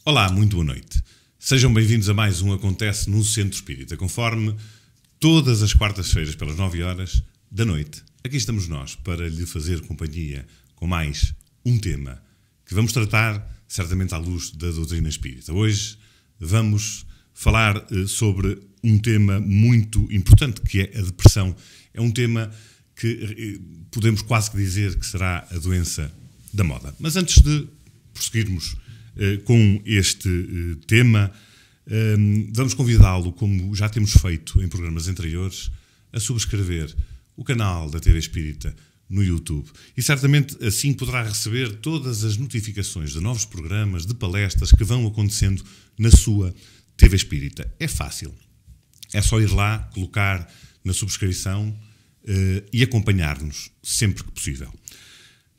Olá, muito boa noite. Sejam bem-vindos a mais um Acontece no Centro Espírita. Conforme todas as quartas-feiras, pelas 9 horas da noite, aqui estamos nós para lhe fazer companhia com mais um tema que vamos tratar certamente à luz da doutrina espírita. Hoje vamos falar sobre um tema muito importante, que é a depressão. É um tema que podemos quase que dizer que será a doença da moda. Mas antes de prosseguirmos com este tema, vamos convidá-lo, como já temos feito em programas anteriores, a subscrever o canal da TV Espírita no YouTube. E certamente assim poderá receber todas as notificações de novos programas, de palestras que vão acontecendo na sua TV Espírita. É fácil. É só ir lá, colocar na subscrição e acompanhar-nos sempre que possível.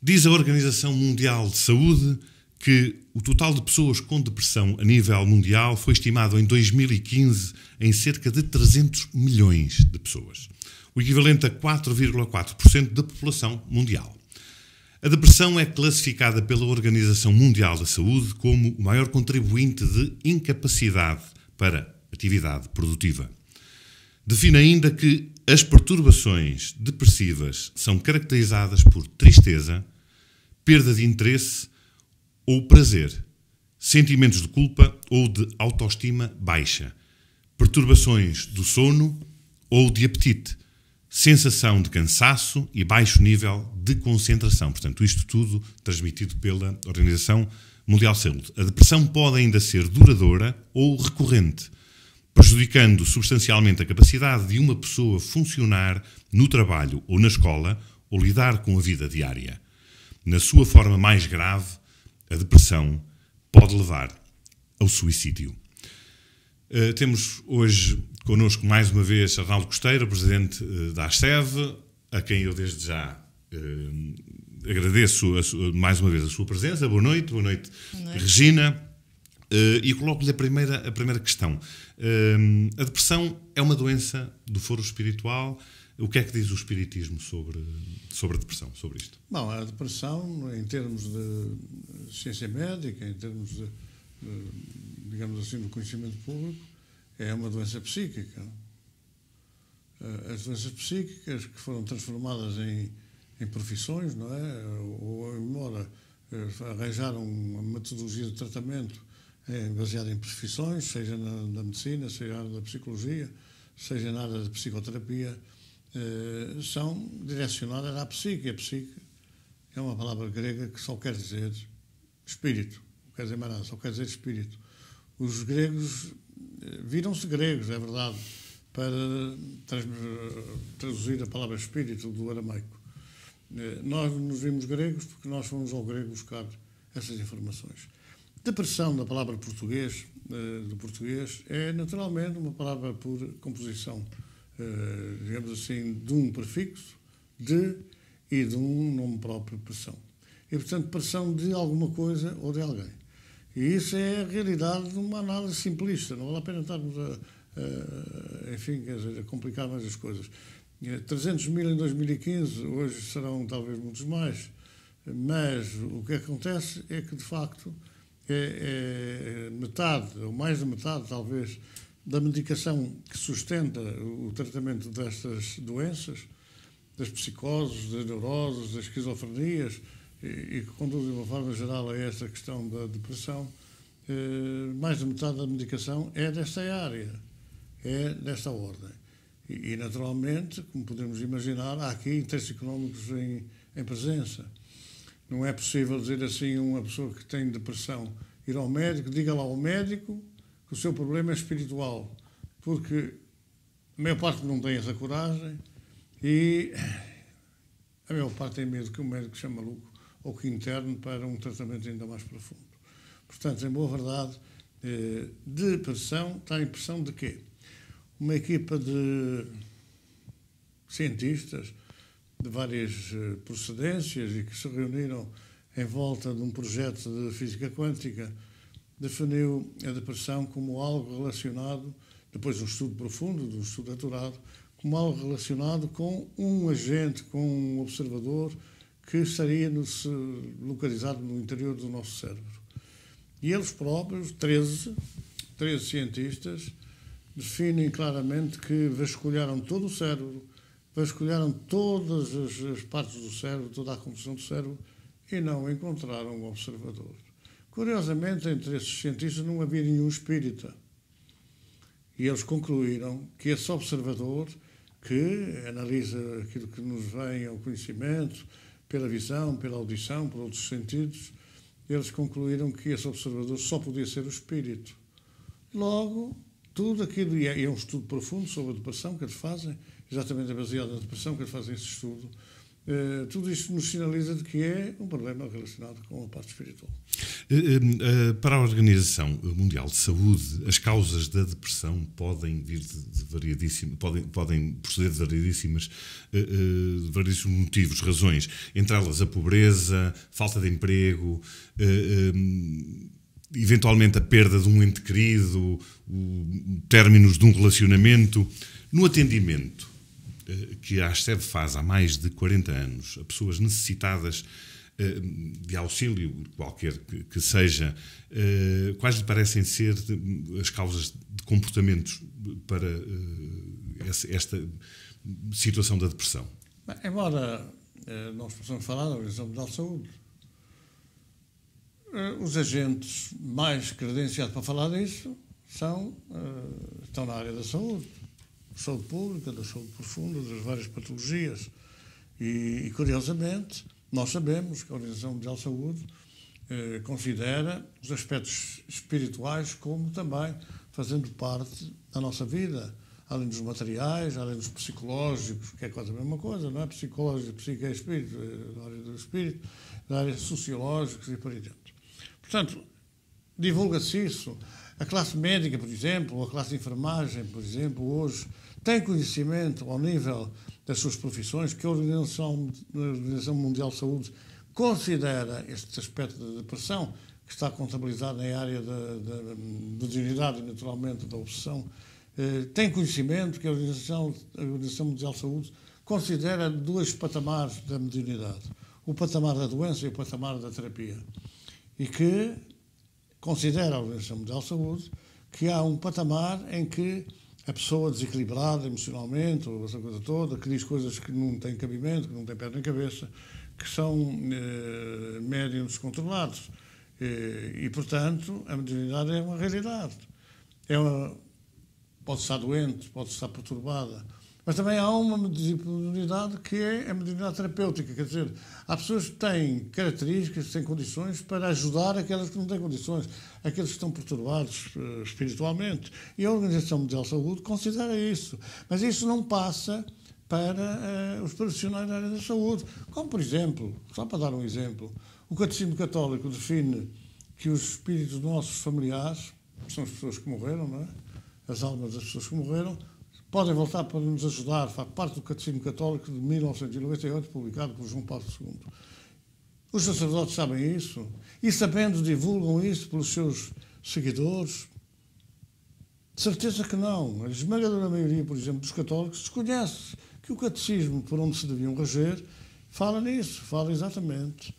Diz a Organização Mundial de Saúde que o total de pessoas com depressão a nível mundial foi estimado em 2015 em cerca de 300 milhões de pessoas, o equivalente a 4,4% da população mundial. A depressão é classificada pela Organização Mundial da Saúde como o maior contribuinte de incapacidade para atividade produtiva. Define ainda que as perturbações depressivas são caracterizadas por tristeza, perda de interesse ou prazer, sentimentos de culpa ou de autoestima baixa, perturbações do sono ou de apetite, sensação de cansaço e baixo nível de concentração. Portanto, isto tudo transmitido pela Organização Mundial de Saúde. A depressão pode ainda ser duradoura ou recorrente, prejudicando substancialmente a capacidade de uma pessoa funcionar no trabalho ou na escola ou lidar com a vida diária. Na sua forma mais grave, a depressão pode levar ao suicídio. Temos hoje connosco mais uma vez Arnaldo Costeiro, presidente da ASCEV, a quem eu desde já agradeço mais uma vez a sua presença. Boa noite, Regina. E coloco-lhe a primeira questão. A depressão é uma doença do foro espiritual. O que é que diz o Espiritismo sobre a depressão, sobre isto? Bom, a depressão, em termos de ciência médica, em termos de digamos assim, do conhecimento público, é uma doença psíquica. As doenças psíquicas que foram transformadas em profissões, não é? Ou, embora arranjaram uma metodologia de tratamento baseada em profissões, seja na medicina, seja na área da psicologia, seja na área da psicoterapia, são direcionadas à psique. A psique é uma palavra grega que só quer dizer espírito, não quer dizer mais nada, só quer dizer espírito. Os gregos viram-se gregos, é verdade, para traduzir a palavra espírito do aramaico. Nós nos vimos gregos porque nós fomos ao grego buscar essas informações. Depressão, da palavra português, do português, é naturalmente uma palavra por composição, digamos assim, de um prefixo, de e de um nome próprio, pressão. E, portanto, pressão de alguma coisa ou de alguém. E isso é a realidade de uma análise simplista. Não vale a pena estarmos enfim, quer dizer, a complicar mais as coisas. 300 mil em 2015, hoje serão talvez muitos mais, mas o que acontece é que, de facto, metade, ou mais da metade, talvez, da medicação que sustenta o tratamento destas doenças, das psicoses, das neuroses, das esquizofrenias, e que conduz de uma forma geral a esta questão da depressão, mais da metade da medicação é desta área, é desta ordem. E naturalmente, como podemos imaginar, há aqui interesses económicos em presença. Não é possível dizer assim uma pessoa que tem depressão ir ao médico, diga lá ao médico que o seu problema é espiritual, porque a maior parte não tem essa coragem e a maior parte tem medo que o médico seja maluco ou que interne para um tratamento ainda mais profundo. Portanto, em boa verdade, depressão está a impressão de quê? Uma equipa de cientistas de várias procedências e que se reuniram em volta de um projeto de física quântica definiu a depressão como algo relacionado, depois de um estudo profundo, de um estudo aturado, como algo relacionado com um agente, com um observador que estaria localizado no interior do nosso cérebro. E eles próprios, 13 cientistas, definem claramente que vasculharam todo o cérebro, vasculharam todas as partes do cérebro, toda a composição do cérebro, e não encontraram um observador. Curiosamente, entre esses cientistas não havia nenhum espírita. E eles concluíram que esse observador, que analisa aquilo que nos vem ao conhecimento, pela visão, pela audição, por outros sentidos, eles concluíram que esse observador só podia ser o espírito. Logo, tudo aquilo, e é um estudo profundo sobre a depressão que eles fazem, exatamente baseado na depressão que eles fazem esse estudo, tudo isto nos sinaliza de que é um problema relacionado com a parte espiritual. Para a Organização Mundial de Saúde, as causas da depressão podem vir de variadíssimas, podem proceder de variedíssimos motivos, razões, entre elas a pobreza, falta de emprego, eventualmente a perda de um ente querido, términos de um relacionamento. No atendimento que a ASCEB faz há mais de 40 anos a pessoas necessitadas de auxílio, qualquer que seja, quais lhe parecem ser as causas de comportamentos para esta situação da depressão? Bem, embora nós possamos falar da Organização Mundial de Saúde, os agentes mais credenciados para falar disso estão na área da saúde pública, da saúde profunda, das várias patologias. E curiosamente, nós sabemos que a Organização Mundial de Saúde considera os aspectos espirituais como também fazendo parte da nossa vida, além dos materiais, além dos psicológicos, que é quase a mesma coisa, não é? Psicológico, psique é espírito, da área do espírito, da área sociológica e por aí dentro. Portanto, divulga-se isso. A classe médica, por exemplo, ou a classe de enfermagem, por exemplo, hoje tem conhecimento ao nível das suas profissões que a Organização Mundial de Saúde considera este aspecto da depressão, que está contabilizado na área da mediunidade e, naturalmente, da obsessão, tem conhecimento que a Organização Mundial de Saúde considera 2 patamares da mediunidade. O patamar da doença e o patamar da terapia. E que considera a Organização Mundial de Saúde que há um patamar em que a pessoa desequilibrada emocionalmente, ou essa coisa toda, que diz coisas que não têm cabimento, que não têm pé nem cabeça, que são médiums descontrolados. E, portanto, a mediunidade é uma realidade. Pode estar doente, pode estar perturbada, mas também há uma mediunidade que é a mediunidade terapêutica, quer dizer, há pessoas que têm características, têm condições para ajudar aquelas que não têm condições, aqueles que estão perturbados espiritualmente. E a Organização Mundial de Saúde considera isso. Mas isso não passa para os profissionais da área da saúde. Como, por exemplo, só para dar um exemplo, o Catecismo Católico define que os espíritos nossos familiares, que são as pessoas que morreram, não é? As almas das pessoas que morreram, podem voltar para nos ajudar, faz parte do Catecismo Católico de 1998, publicado por João Paulo II. Os sacerdotes sabem isso e, sabendo, divulgam isso pelos seus seguidores? De certeza que não. A esmagadora maioria, por exemplo, dos católicos desconhece que o Catecismo, por onde se deviam reger, fala nisso, fala exatamente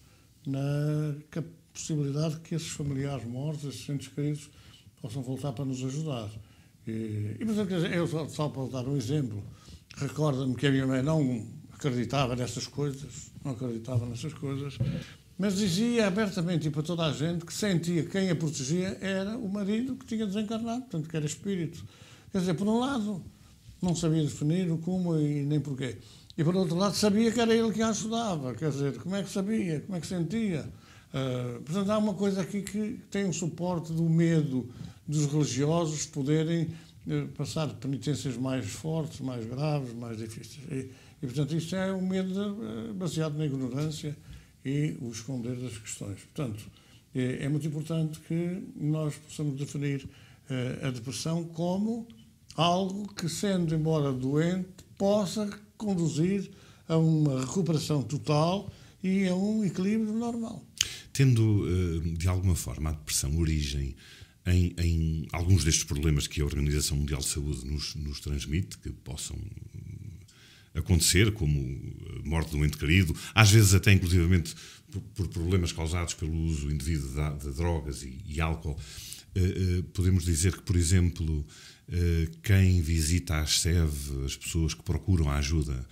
na possibilidade de que esses familiares mortos, esses entes queridos, possam voltar para nos ajudar. E portanto, eu só para dar um exemplo, recordo-me que a minha mãe não acreditava nessas coisas, mas dizia abertamente e para toda a gente que sentia que quem a protegia era o marido que tinha desencarnado, portanto, que era espírito. Quer dizer, por um lado, não sabia definir o como e nem porquê. E por outro lado, sabia que era ele que a ajudava. Quer dizer, como é que sabia, como é que sentia. Portanto, há uma coisa aqui que tem um suporte do medo dos religiosos poderem passar penitências mais fortes, mais graves, mais difíceis. E portanto, isto é um medo baseado na ignorância e o esconder das questões. Portanto, é muito importante que nós possamos definir a depressão como algo que, sendo embora doente, possa conduzir a uma recuperação total e a um equilíbrio normal. Tendo, de alguma forma, a depressão origem em alguns destes problemas que a Organização Mundial de Saúde nos transmite, que possam acontecer, como a morte de um ente querido, às vezes até inclusivamente por problemas causados pelo uso indevido de drogas e álcool. Podemos dizer que, por exemplo, quem visita a ASCEV, as pessoas que procuram a ajuda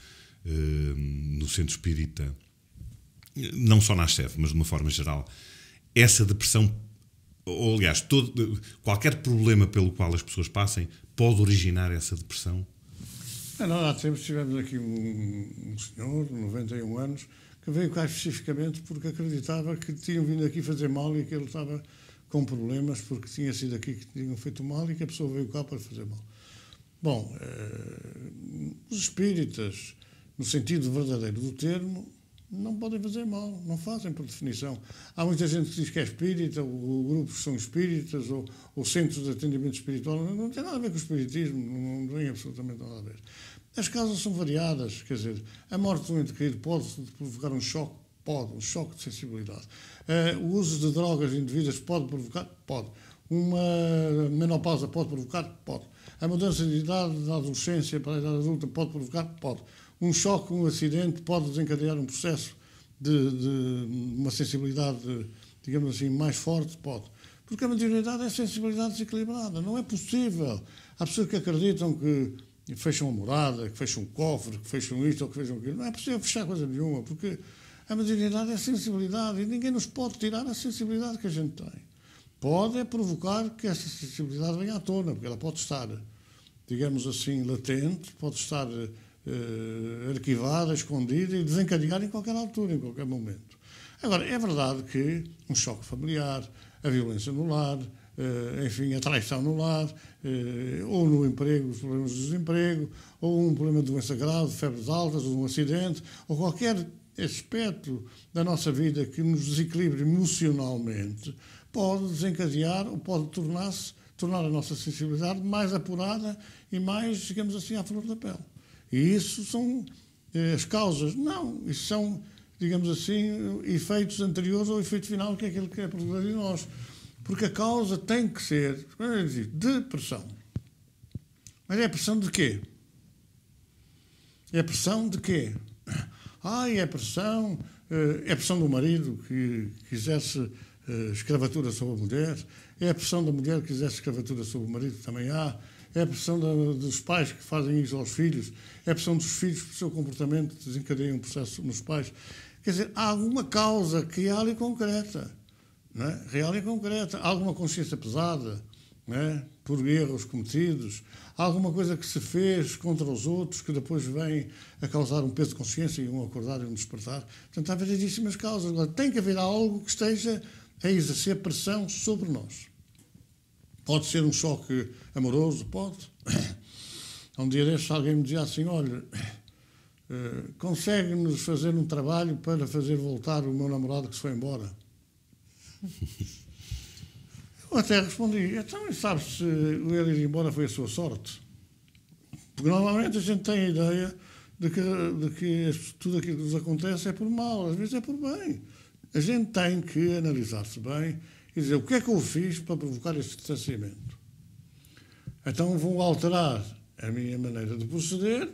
no centro espírita, não só na ASCEV, mas de uma forma geral, essa depressão, ou aliás, qualquer problema pelo qual as pessoas passem, pode originar essa depressão? Nós há tempos tivemos aqui um senhor, de 91 anos, que veio cá especificamente porque acreditava que tinham vindo aqui fazer mal e que ele estava com problemas porque tinha sido aqui que tinham feito mal e que a pessoa veio cá para fazer mal. Bom, os espíritas, no sentido verdadeiro do termo, não podem fazer mal, não fazem por definição. Há muita gente que diz que é espírita, ou grupos são espíritas, ou centros de atendimento espiritual. Não tem nada a ver com o espiritismo, não tem absolutamente nada a ver. As causas são variadas, quer dizer, a morte de um ente querido pode provocar um choque? Pode, um choque de sensibilidade. O uso de drogas indevidas pode provocar? Pode. Uma menopausa pode provocar? Pode. A mudança de idade da adolescência para a idade adulta pode provocar? Pode. Um choque, um acidente pode desencadear um processo de uma sensibilidade, digamos assim, mais forte? Pode. Porque a mediunidade é sensibilidade desequilibrada. Não é possível. Há pessoas que acreditam que fecham a morada, que fecham um cofre, que fecham isto ou que fecham aquilo. Não é possível fechar coisa nenhuma, porque a mediunidade é sensibilidade e ninguém nos pode tirar a sensibilidade que a gente tem. Pode provocar que essa sensibilidade venha à tona, porque ela pode estar, digamos assim, latente, pode estar arquivada, escondida e desencadear em qualquer altura, em qualquer momento. Agora, é verdade que um choque familiar, a violência no lar, enfim, a traição no lar, ou no emprego, os problemas de desemprego, ou um problema de doença grave, febres altas, ou um acidente, ou qualquer aspecto da nossa vida que nos desequilibre emocionalmente, pode desencadear ou pode tornar a nossa sensibilidade mais apurada e mais, digamos assim, à flor da pele. E isso são as causas. Não, isso são, digamos assim, efeitos anteriores ao efeito final, que é aquilo que é produzido em nós. Porque a causa tem que ser, depressão. Mas é pressão de quê? É pressão de quê? É pressão do marido que exerce escravatura sobre a mulher, é a pressão da mulher que exerce escravatura sobre o marido, também há, é a pressão dos pais que fazem isso aos filhos, é a pressão dos filhos que o seu comportamento desencadeia um processo nos pais. Quer dizer, há alguma causa real e concreta, não é? Real e concreta, há alguma consciência pesada, não é? Por erros cometidos, há alguma coisa que se fez contra os outros que depois vem a causar um peso de consciência e um acordar e um despertar. Portanto, há variedíssimas causas. Agora, tem que haver algo que esteja a exercer pressão sobre nós. Pode ser um choque amoroso, pode. Há um dia destes alguém me dizia assim, olha, consegue-nos fazer um trabalho para fazer voltar o meu namorado que se foi embora? Eu até respondi, então, sabe se ele ir embora foi a sua sorte? Porque normalmente a gente tem a ideia de que tudo aquilo que nos acontece é por mal, às vezes é por bem. A gente tem que analisar-se bem e dizer o que é que eu fiz para provocar este distanciamento. Então vou alterar a minha maneira de proceder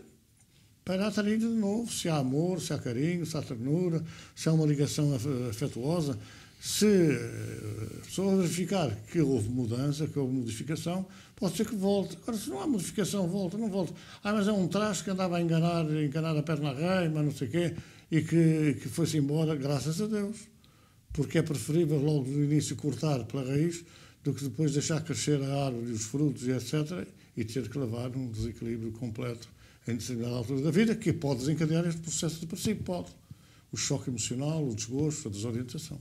para atrair de novo se há amor, se há carinho, se há ternura, se há uma ligação afetuosa. Se a pessoa verificar que houve mudança, que houve modificação, pode ser que volte. Agora, se não há modificação, volta, não volta. Mas é um traste que andava a enganar a perna à rei, mas não sei o quê, e que foi-se embora, graças a Deus. Porque é preferível logo no início cortar pela raiz do que depois deixar crescer a árvore e os frutos e etc. e ter que levar um desequilíbrio completo em determinada altura da vida, que pode desencadear este processo depressivo. Pode. O choque emocional, o desgosto, a desorientação.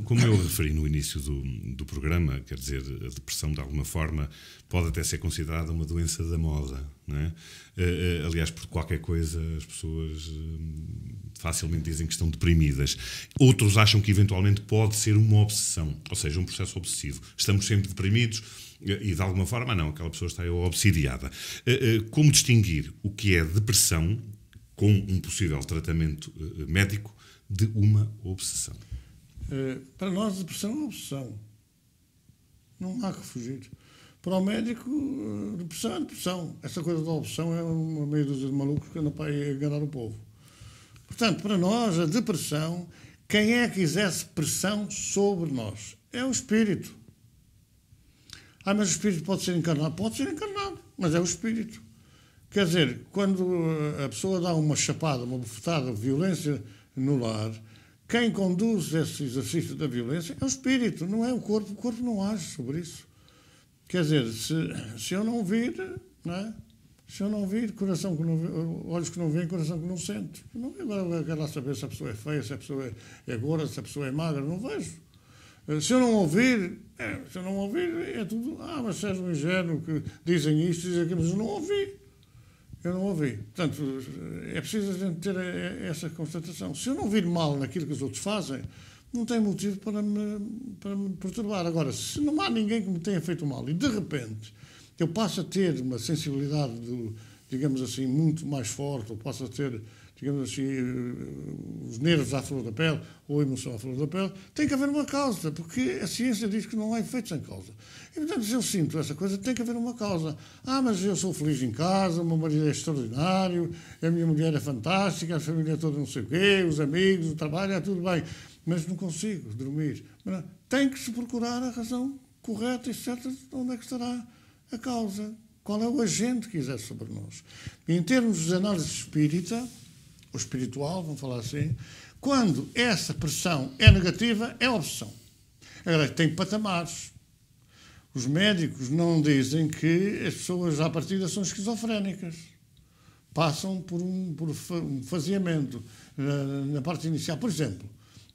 Como eu referi no início do programa, quer dizer, a depressão de alguma forma pode até ser considerada uma doença da moda, não é? Aliás, por qualquer coisa as pessoas facilmente dizem que estão deprimidas. Outros acham que eventualmente pode ser uma obsessão, ou seja, um processo obsessivo. Estamos sempre deprimidos e de alguma forma não, aquela pessoa está obsidiada. Como distinguir o que é depressão com um possível tratamento médico de uma obsessão? Para nós, depressão é uma obsessão. Não há que fugir. Para o médico, depressão é depressão. Essa coisa da opção é uma meia dúzia de malucos que andam para enganar o povo. Portanto, para nós, a depressão, quem é que exerce pressão sobre nós? É o espírito. Mas o espírito pode ser encarnado? Pode ser encarnado, mas é o espírito. Quer dizer, quando a pessoa dá uma chapada, uma bufetada, violência no lar, quem conduz esse exercício da violência é o espírito, não é o corpo. O corpo não age sobre isso. Quer dizer, se eu não vir, não é? Se eu não vir, coração que não vê, olhos que não veem, coração que não sente. Eu não vejo, agora eu quero lá saber se a pessoa é feia, se a pessoa é gorda, se a pessoa é magra, não vejo. Se eu não ouvir, é tudo. Mas se és um ingênuo que dizem isto, dizem aquilo, mas eu não ouvi. Eu não ouvi. Portanto, é preciso a gente ter essa constatação. Se eu não vir mal naquilo que os outros fazem, não tem motivo para me perturbar. Agora, se não há ninguém que me tenha feito mal e, de repente, eu passo a ter uma sensibilidade, digamos assim, muito mais forte, ou passo a ter, digamos assim, os nervos à flor da pele, ou a emoção à flor da pele, tem que haver uma causa, porque a ciência diz que não há efeitos sem causa. E, portanto, se eu sinto essa coisa, tem que haver uma causa. Mas eu sou feliz em casa, o meu marido é extraordinário, a minha mulher é fantástica, a família toda não sei o quê, os amigos, o trabalho, é tudo bem. Mas não consigo dormir. Tem que se procurar a razão correta e certa de onde é que estará a causa. Qual é o agente que exerce sobre nós? E em termos de análise espírita, ou espiritual, vamos falar assim, quando essa pressão é negativa, é obsessão. Agora, tem patamares. Os médicos não dizem que as pessoas, à partida, são esquizofrénicas. Passam por um faseamento na parte inicial. Por exemplo,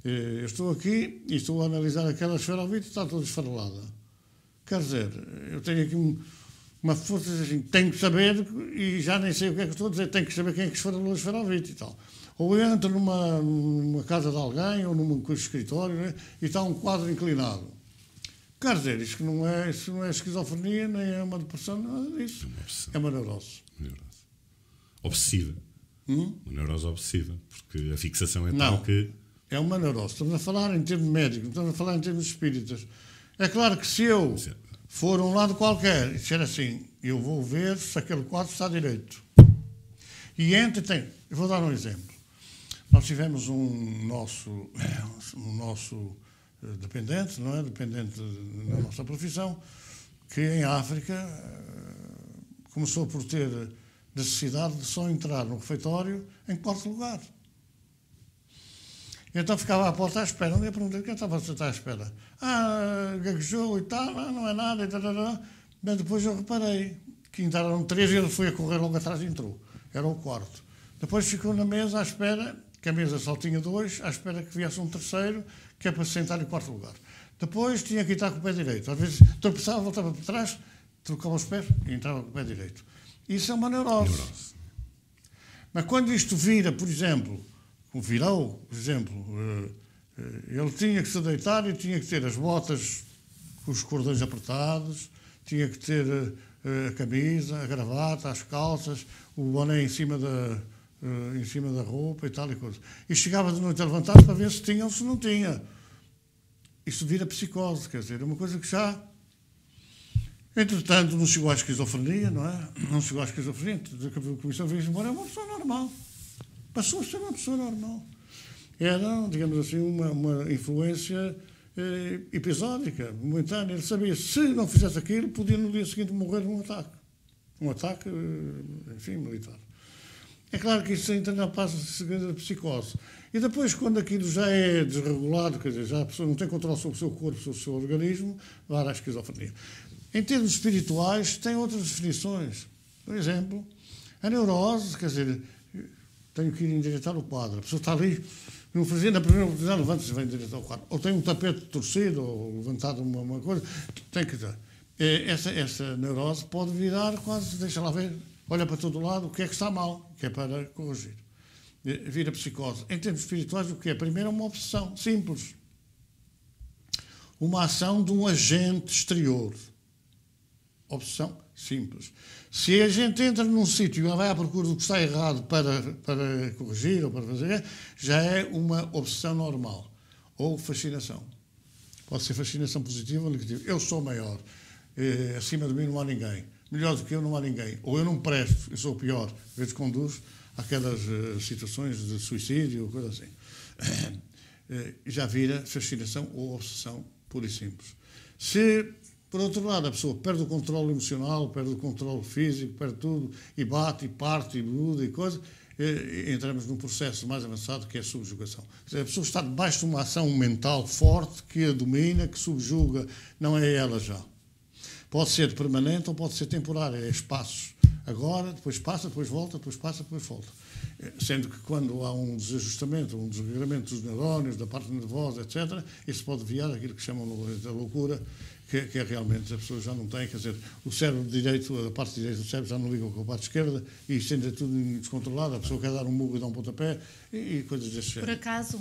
eu estou aqui e estou a analisar aquela esferovite e está toda esfarelada. Quer dizer, eu tenho aqui uma força assim, tenho que saber, e já nem sei o que é que estou a dizer, tenho que saber quem é que esfarelou a esferovite e tal. Ou eu entro numa casa de alguém, ou num escritório, né, e está um quadro inclinado. Quer dizer, isso não é esquizofrenia, nem é uma depressão, nada disso. É uma neurose. Obsessiva. Uma neurose obsessiva, porque a fixação é tal que... É uma neurose. Estamos a falar em termos médicos, estamos a falar em termos espíritas. É claro que se eu for a um lado qualquer e disser assim, eu vou ver se aquele quadro está direito. E eu vou dar um exemplo. Nós tivemos um nosso dependente, não é? Dependente da nossa profissão, que em África começou por ter necessidade de só entrar no refeitório em quarto lugar. Então ficava à porta à espera. Um dia perguntei quem estava a sentar à espera. Gaguejou e tal, não é nada, e tal. Mas depois eu reparei que entraram 3 e ele foi a correr logo atrás e entrou. Era o quarto. Depois ficou na mesa à espera, que a mesa só tinha 2, à espera que viesse um terceiro, que é para se sentar em quarto lugar. Depois tinha que entrar com o pé direito. Às vezes tropeçava, voltava para trás, trocava os pés e entrava com o pé direito. Isso é uma neurose. Mas quando isto vira, por exemplo, virou, por exemplo, ele tinha que se deitar e tinha que ter as botas com os cordões apertados, tinha que ter a camisa, a gravata, as calças, o boné em cima da roupa e tal e coisa. E chegava de noite a levantar para ver se tinha ou se não tinha. Isto vira psicose, quer dizer, é uma coisa que já... Entretanto, não chegou à esquizofrenia, não é? Não chegou à esquizofrenia, a comissão veio embora, é uma pessoa normal. Passou a ser uma pessoa normal. Era, digamos assim, uma influência episódica, momentânea. Ele sabia, se não fizesse aquilo, podia no dia seguinte morrer num ataque. Um ataque, enfim, militar. É claro que isso ainda não passa de segredo da psicose. E depois, quando aquilo já é desregulado, quer dizer, já a pessoa não tem controle sobre o seu corpo, sobre o seu organismo, vai à esquizofrenia. Em termos espirituais, tem outras definições. Por exemplo, a neurose, quer dizer, tenho que ir endireitar o quadro. A pessoa está ali, não fazia na primeira oportunidade, levanta-se e vai endireitar o quadro. Ou tem um tapete torcido, ou levantado uma coisa, tem que dar. Essa neurose pode virar quase, deixa lá ver, olha para todo lado, o que é que está mal, que é para corrigir. Vira psicose. Em termos espirituais, o que é? Primeiro é uma obsessão, simples. Uma ação de um agente exterior. Obsessão simples. Se a gente entra num sítio e vai à procura do que está errado para corrigir ou para fazer, já é uma obsessão normal. Ou fascinação. Pode ser fascinação positiva ou negativa. Eu sou maior. acima de mim não há ninguém, melhor do que eu não há ninguém, ou eu não presto, eu sou o pior, às vezes conduz àquelas situações de suicídio, coisa assim. Já vira fascinação ou obsessão, pura e simples. Se, por outro lado, a pessoa perde o controle emocional, perde o controle físico, perde tudo, e bate, e parte, e muda, e coisa, entramos num processo mais avançado que é a subjugação. A pessoa está debaixo de uma ação mental forte que a domina, que subjuga, não é ela já. Pode ser permanente ou pode ser temporária, é espaços. Agora, depois passa, depois volta, depois passa, depois volta. Sendo que quando há um desajustamento, um desregramento dos neurónios, da parte nervosa, etc., isso pode desviar aquilo que chamam da loucura, que é realmente a pessoa já não tem, quer dizer, o cérebro direito, a parte direita do cérebro já não liga com a parte esquerda e isto ainda é tudo descontrolado, a pessoa quer dar um murro e dar um pontapé e coisas desse género. Por acaso,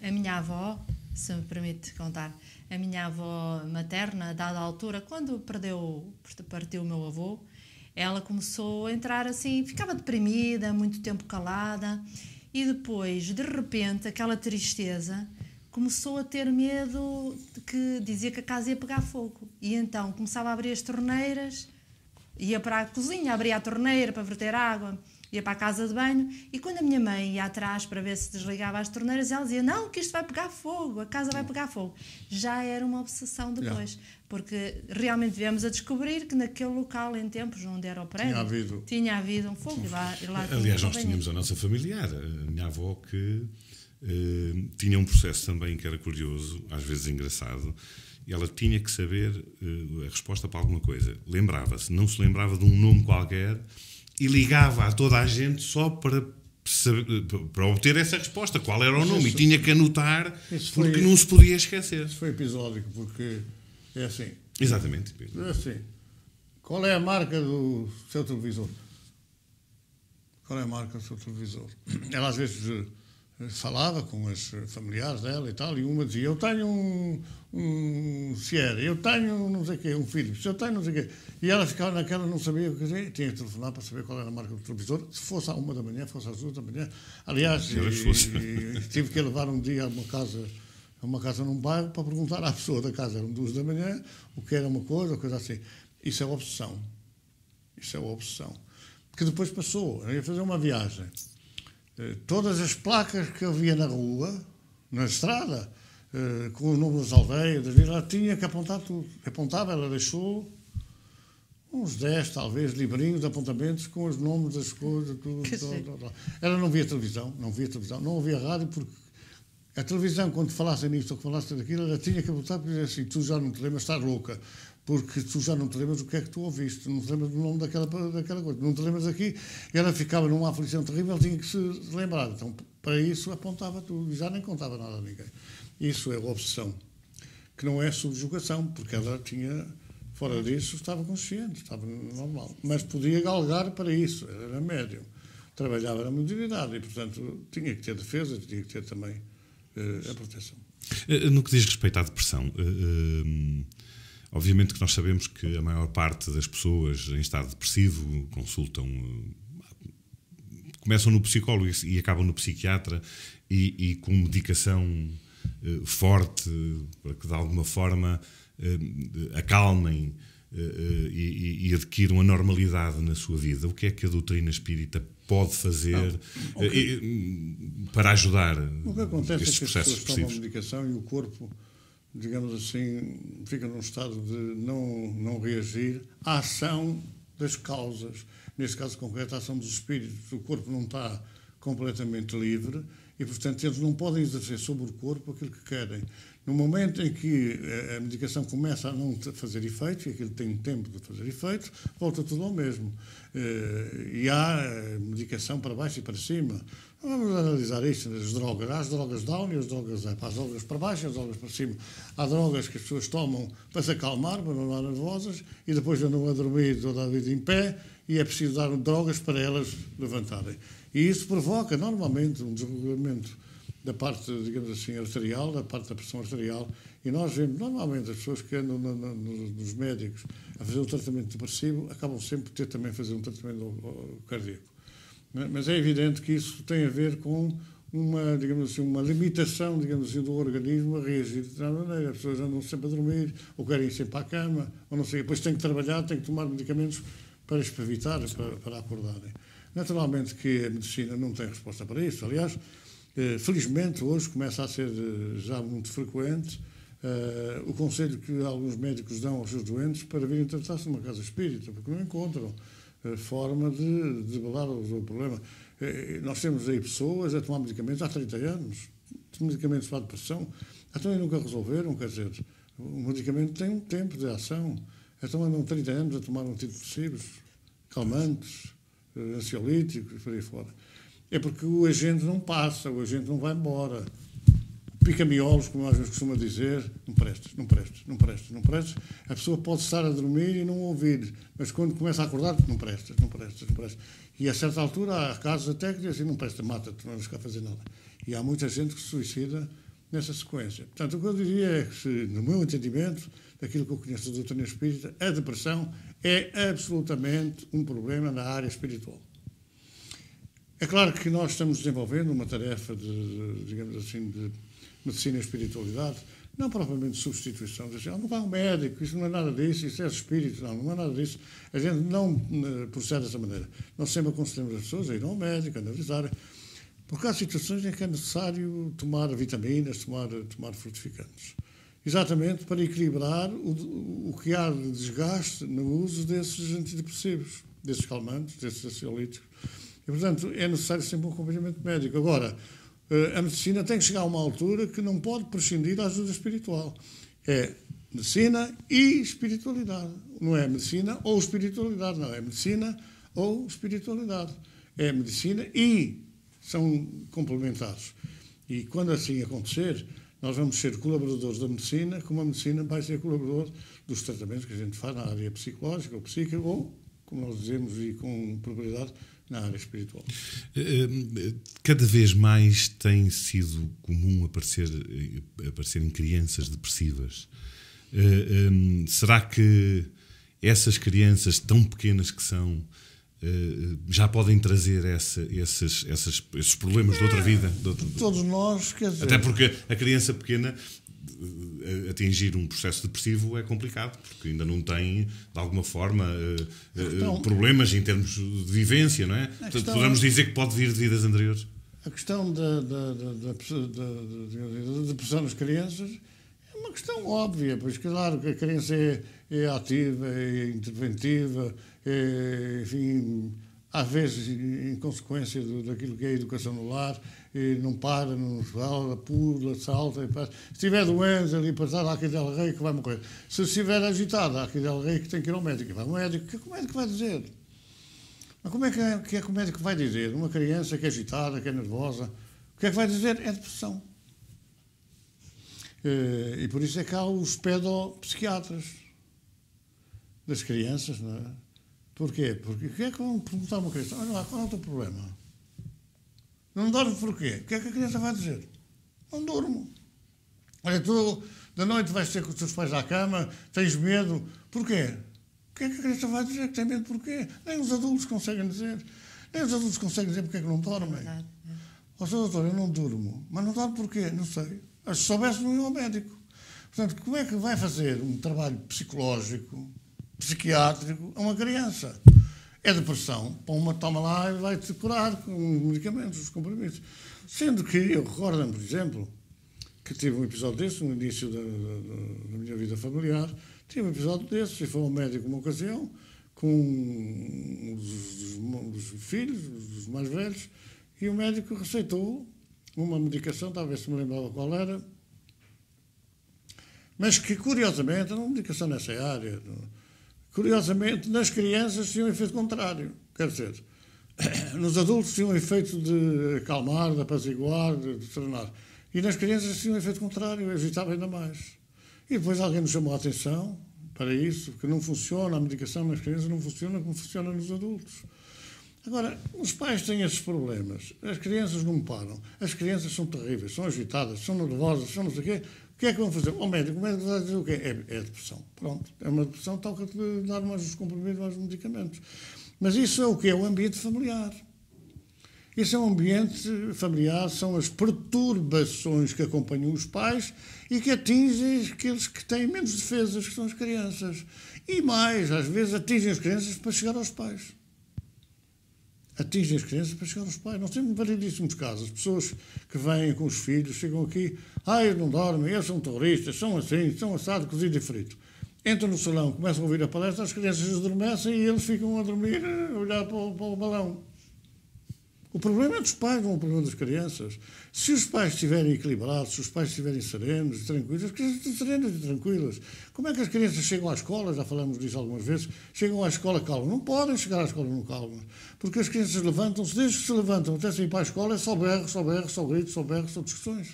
a minha avó, se me permite contar, a minha avó materna, a dada altura, quando partiu o meu avô, ela começou a entrar assim, ficava deprimida, muito tempo calada, e depois, de repente, aquela tristeza, começou a ter medo de que dizia que a casa ia pegar fogo. E então começava a abrir as torneiras, ia para a cozinha, abria a torneira para verter água, ia para a casa de banho, e quando a minha mãe ia atrás para ver se desligava as torneiras, ela dizia, não, que isto vai pegar fogo, a casa vai pegar fogo. Já era uma obsessão depois, porque realmente viemos a descobrir que naquele local, em tempos onde era o prédio, tinha havido um fogo. E lá aliás, nós tínhamos a nossa familiar, a minha avó, que tinha um processo também que era curioso, às vezes engraçado, e ela tinha que saber a resposta para alguma coisa. Lembrava-se, não se lembrava de um nome qualquer, e ligava a toda a gente só para obter essa resposta, qual era o nome, e tinha que anotar, porque não se podia esquecer. Isso foi episódico, porque é assim. Exatamente. É assim. Qual é a marca do seu televisor? Qual é a marca do seu televisor? Ela às vezes falava com as familiares dela e tal, e uma dizia, eu tenho um Sierra, eu tenho não sei o quê, um Philips, eu tenho não sei o quê. E ela ficava naquela, não sabia o que dizer, tinha que telefonar para saber qual era a marca do televisor, se fosse à 1 da manhã, fosse às 2 da manhã. Aliás, tive que levar um dia a uma casa num bairro para perguntar à pessoa da casa, eram 2 da manhã, o que era uma coisa assim. Isso é obsessão. Isso é obsessão. Que depois passou, eu ia fazer uma viagem. Todas as placas que havia na rua, na estrada, com o nome das aldeias, ela tinha que apontar tudo. Apontava, ela deixou uns 10, talvez, livrinhos de apontamentos com os nomes das coisas, tudo. Ela não via televisão, não ouvia rádio, porque a televisão, quando falassem nisto ou que falassem daquilo, ela tinha que apontar para dizer assim, tu já não te lembras, estás louca. Porque tu já não te lembras do que é que tu ouviste, não te lembras do nome daquela coisa, não te lembras aqui, e ela ficava numa aflição terrível, tinha que se lembrar. Então, para isso, apontava tudo, e já nem contava nada a ninguém. Isso é obsessão, que não é subjugação, porque ela tinha, fora disso, estava consciente, estava normal. Mas podia galgar para isso, era médium, trabalhava na mediunidade, e, portanto, tinha que ter defesa, tinha que ter também a proteção. No que diz respeito à depressão, obviamente que nós sabemos que a maior parte das pessoas em estado depressivo começam no psicólogo e acabam no psiquiatra e com medicação forte para que de alguma forma acalmem e adquiram a normalidade na sua vida. O que é que a doutrina espírita pode fazer para ajudar o que acontece estes processos depressivos? Tomam medicação e o corpo, digamos assim, fica num estado de não reagir à ação das causas. Neste caso concreto, a ação dos espíritos. O corpo não está completamente livre e, portanto, eles não podem exercer sobre o corpo aquilo que querem. No momento em que a medicação começa a não fazer efeito, e aquilo tem tempo de fazer efeito, volta tudo ao mesmo. E há medicação para baixo e para cima. Vamos analisar isto, as drogas. Há as drogas down e as drogas up. Há as drogas para baixo e as drogas para cima. Há drogas que as pessoas tomam para se acalmar, para não andar nervosas, e depois andam a dormir toda a vida em pé, e é preciso dar drogas para elas levantarem. E isso provoca, normalmente, um desregulamento da parte, digamos assim, arterial, da parte da pressão arterial, e nós vemos, normalmente, as pessoas que andam nos médicos a fazer o tratamento depressivo acabam sempre por ter também fazer um tratamento cardíaco. Mas é evidente que isso tem a ver com digamos assim, uma limitação, digamos assim, do organismo a reagir de tal maneira. As pessoas andam sempre a dormir, ou querem ir sempre à cama, ou não sei, depois têm que trabalhar, têm que tomar medicamentos para evitar, para acordarem. Naturalmente que a medicina não tem resposta para isso. Aliás, felizmente, hoje começa a ser já muito frequente o conselho que alguns médicos dão aos seus doentes para virem tratar-se numa casa espírita, porque não encontram forma de debelar o problema. Nós temos aí pessoas a tomar medicamentos há 30 anos, medicamentos para a depressão, então nunca resolveram, quer dizer, o medicamento tem um tempo de ação, então andam 30 anos a tomar antidepressivos, calmantes, ansiolíticos, por aí fora. É porque o agente não passa, o agente não vai embora. Pica-miolos, como às vezes costuma dizer, não prestes, não prestes, não prestes, não prestes. A pessoa pode estar a dormir e não ouvir, mas quando começa a acordar, não prestes, não prestes, não prestes. E a certa altura há casos até que dizem, não presta, mata-te, não vais ficar a fazer nada. E há muita gente que se suicida nessa sequência. Portanto, o que eu diria é que, no meu entendimento, daquilo que eu conheço da doutrina espírita, a depressão é absolutamente um problema na área espiritual. É claro que nós estamos desenvolvendo uma tarefa digamos assim, de medicina e espiritualidade, não propriamente de substituição, de dizer, não vai ao médico, isso não é nada disso, isso é espírito, não é nada disso. A gente não procede dessa maneira. Nós sempre aconselhamos as pessoas a ir ao médico, a analisarem, porque há situações em que é necessário tomar vitaminas, tomar fortificantes. Exatamente para equilibrar o que há de desgaste no uso desses antidepressivos, desses calmantes, desses ansiolíticos. E, portanto, é necessário sempre um acompanhamento médico. Agora, a medicina tem que chegar a uma altura que não pode prescindir da ajuda espiritual. É medicina e espiritualidade. Não é medicina ou espiritualidade, não. É medicina ou espiritualidade. É medicina e são complementares. E quando assim acontecer, nós vamos ser colaboradores da medicina, como a medicina vai ser colaborador dos tratamentos que a gente faz na área psicológica ou psíquica, ou, como nós dizemos e com propriedade, na área espiritual. Cada vez mais tem sido comum aparecerem crianças depressivas. Será que essas crianças tão pequenas que são já podem trazer esses problemas de outra vida? Todos nós, quer dizer... Até porque a criança pequena atingir um processo depressivo é complicado, porque ainda não tem, de alguma forma, problemas em termos de vivência, não é? Podemos dizer que pode vir de vidas anteriores. A questão da depressão nas crianças é uma questão óbvia, pois claro que a criança é ativa, é interventiva, enfim, às vezes em consequência daquilo que é a educação no lar, não para, não fala, pula, salta. Se estiver doente ali para estar aqui del rei que vai morrer. Se estiver agitada, aqui del rei que tem que ir ao médico. Vai ao médico, o que é que o médico vai dizer? Mas como é que o médico vai dizer? Uma criança que é agitada, que é nervosa, o que é que vai dizer? É depressão. E por isso é que há os pedopsiquiatras das crianças, não é? Porquê? Porque o que é que vão perguntar a uma criança? Olha lá, qual é o teu problema? Não dormes porquê? O que é que a criança vai dizer? Não durmo. Olha, tu da noite vais ter com os teus pais à cama, tens medo. Porquê? O que é que a criança vai dizer que tem medo porquê? Nem os adultos conseguem dizer. Nem os adultos conseguem dizer porque é que não dormem. Ó, Sr. doutor, eu não durmo. Mas não dormo porquê? Não sei. Se soubesse, não ia ao médico. Portanto, como é que vai fazer um trabalho psicológico, psiquiátrico a uma criança? É depressão, toma lá e vai-te curar com medicamentos, os comprimidos. Sendo que eu recordo-me, por exemplo, que tive um episódio desse no início da minha vida familiar, tive um episódio desse e fui ao médico uma ocasião com um dos filhos, dos mais velhos, e o médico receitou uma medicação, talvez se me lembrava qual era, mas que curiosamente, era uma medicação nessa área, curiosamente, nas crianças tinha um efeito contrário. Quer dizer, nos adultos tinha um efeito de acalmar, de apaziguar, de serenar. E nas crianças tinha um efeito contrário, agitava ainda mais. E depois alguém nos chamou a atenção para isso, porque não funciona, a medicação nas crianças não funciona como funciona nos adultos. Agora, os pais têm esses problemas. As crianças não param. As crianças são terríveis, são agitadas, são nervosas, são não sei o quê. O que é que vão fazer? O médico vai dizer o quê? É depressão. Pronto. É uma depressão, toca-te dar mais os comprimidos, mais os medicamentos. Mas isso é o quê? É o ambiente familiar. Esse é um ambiente familiar, são as perturbações que acompanham os pais e que atingem aqueles que têm menos defesas, que são as crianças. E mais, às vezes atingem as crianças para chegar aos pais. Atingem as crianças para chegar aos pais. Nós temos variedíssimos casos. Pessoas que vêm com os filhos, chegam aqui, eles não dormem, eles são terroristas, são assim, são assado, cozido e frito. Entram no salão, começam a ouvir a palestra, as crianças adormecem e eles ficam a dormir, a olhar para o balão. O problema é dos pais, não é o problema das crianças. Se os pais estiverem equilibrados, se os pais estiverem serenos e tranquilos, as crianças estão serenas e tranquilas. Como é que as crianças chegam à escola, já falamos disso algumas vezes, chegam à escola calmas? Não podem chegar à escola não calmas, porque as crianças levantam-se, desde que se levantam até sair para a escola, é só berro, só berro, só grito, só berro, só discussões.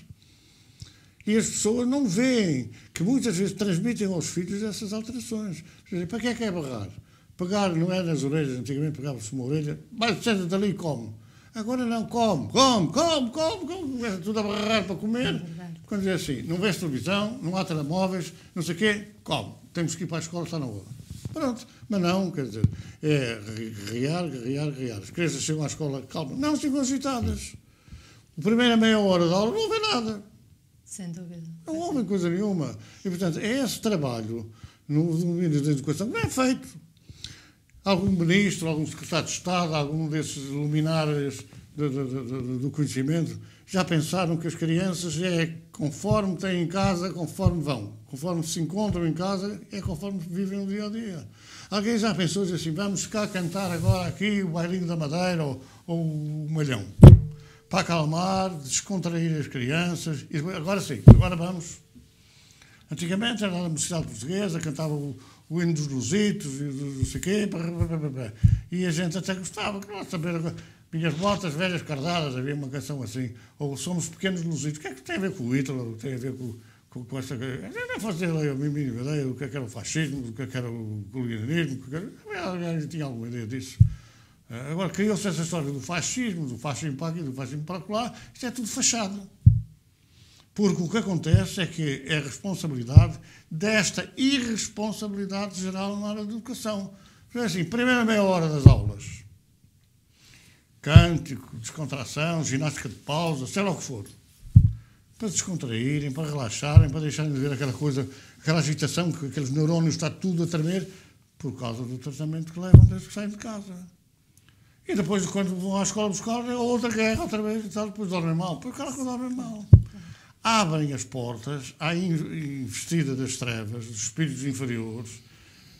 E as pessoas não veem que muitas vezes transmitem aos filhos essas alterações. Para que é berrar? Pegar não é nas orelhas, antigamente pegava-se uma orelha, vai, senta-te ali e come. Agora não, come, começa tudo a barrar para comer. Quando diz assim, não vês televisão, não há telemóveis, não sei o quê, come. Temos que ir para a escola, está na hora. Pronto, mas não, quer dizer, é guerrear. As crianças chegam à escola, calma, não, ficam agitadas. A primeira meia hora da aula não houve nada. Sem dúvida. Não houve coisa nenhuma. E, portanto, é esse trabalho no domínio da educação que não é feito. Algum ministro, algum secretário de Estado, algum desses luminares do conhecimento, já pensaram que as crianças é conforme têm em casa, conforme vão. Conforme se encontram em casa, é conforme vivem no dia a dia. Alguém já pensou assim, vamos cá cantar agora aqui o Bailinho da Madeira ou o Malhão, para acalmar, descontrair as crianças. E agora sim, agora vamos. Antigamente era na Universidade Portuguesa, cantava o hino dos Lusitos e não sei o quê, e a gente até gostava, queria saber agora. Minhas botas velhas cardadas, havia uma canção assim, ou Somos Pequenos Lusitos. O que é que tem a ver com o Hitler, o que tem a ver com essa coisa? Eu não fazia a mínima ideia do que era o fascismo, do que era o colonialismo, eu tinha alguma ideia disso. Agora, criou-se essa história do fascismo para aqui, do fascismo para lá, isto é tudo fachada. Porque o que acontece é que é a responsabilidade desta irresponsabilidade geral na área da educação. Assim, primeira meia hora das aulas, cântico, descontração, ginástica de pausa, sei lá o que for, para descontraírem, para relaxarem, para deixarem de ver aquela coisa, aquela agitação, que aqueles neurónios está tudo a tremer, por causa do tratamento que levam desde que saem de casa. E depois, quando vão à escola buscar, é outra guerra, outra vez, e tal, depois dormem mal. Porque claro que dormem mal. Abrem as portas à investida das trevas, dos espíritos inferiores.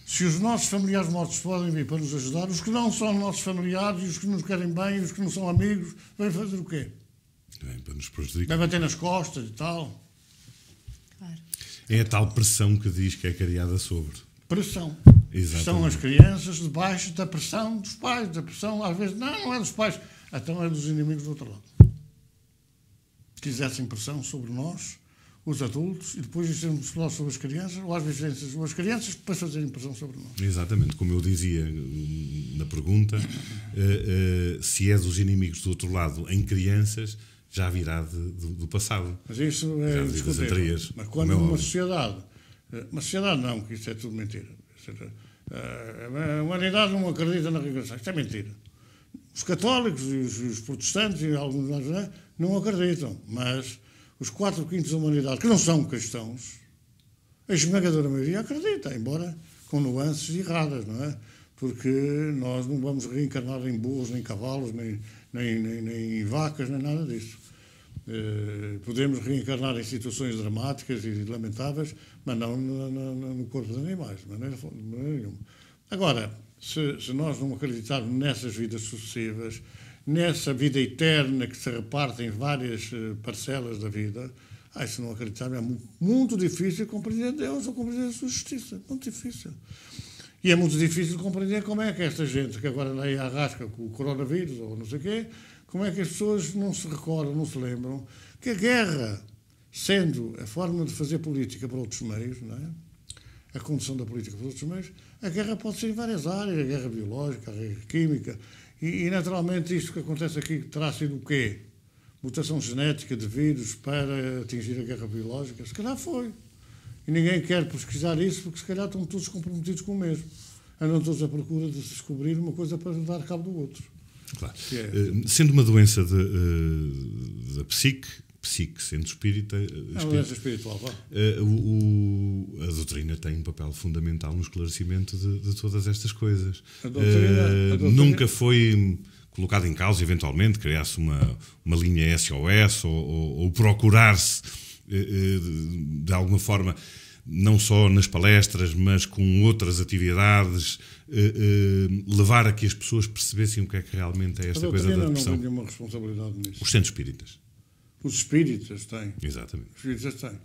Se os nossos familiares mortos podem vir para nos ajudar, os que não são nossos familiares, e os que nos querem bem, e os que não são amigos, vêm fazer o quê? Vêm para nos prejudicar. Vêm bater nas costas e tal. Claro. É a tal pressão que diz que é criada sobre. Pressão. Exatamente. Estão as crianças debaixo da pressão dos pais, da pressão, às vezes, não é dos pais, então é dos inimigos do outro lado. Que exercem pressão sobre nós, os adultos, e depois exercemos nós sobre as crianças, ou às vezes sobre as crianças, depois fazerem pressão sobre nós. Exatamente, como eu dizia na pergunta, se é dos inimigos do outro lado em crianças, já virá do passado. Mas isso é discutível. Mas quando uma sociedade não, que isso é tudo mentira. A humanidade não acredita na reencarnação, isto é mentira. Os católicos e os protestantes e alguns não acreditam, mas os 4/5 da humanidade, que não são cristãos, a esmagadora maioria acredita, embora com nuances erradas, não é? Porque nós não vamos reencarnar em burros, nem cavalos, nem vacas, nem nada disso. Podemos reencarnar em situações dramáticas e lamentáveis, mas não no corpo de animais, de maneira nenhuma. Agora, se nós não acreditarmos nessas vidas sucessivas, nessa vida eterna que se reparte em várias parcelas da vida, se não acreditarmos, é muito difícil compreender Deus ou compreender a sua justiça. Muito difícil. E é muito difícil compreender como é que esta gente que agora anda aí à rasca com o coronavírus ou não sei o quê, como é que as pessoas não se recordam, não se lembram que a guerra, sendo a forma de fazer política para outros meios, não é? A condução da política para outros meios, a guerra pode ser em várias áreas, a guerra biológica, a guerra química, e naturalmente isto que acontece aqui terá sido o quê? Mutação genética de vírus para atingir a guerra biológica? Se calhar foi. E ninguém quer pesquisar isso porque se calhar estão todos comprometidos com o mesmo. Andam todos à procura de descobrir uma coisa para dar cabo do outro. Claro. Sendo uma doença da psique, sendo espírita... É uma doença espiritual, vá. A doutrina tem um papel fundamental no esclarecimento de todas estas coisas. A doutrina... Nunca foi colocado em causa, eventualmente, criar-se uma linha SOS ou procurar-se, de alguma forma, não só nas palestras, mas com outras atividades, levar a que as pessoas percebessem o que é que realmente é esta coisa da depressão. Não tem nenhuma responsabilidade nisso. Os centros espíritas. Os espíritas têm. Exatamente. Os espíritas têm.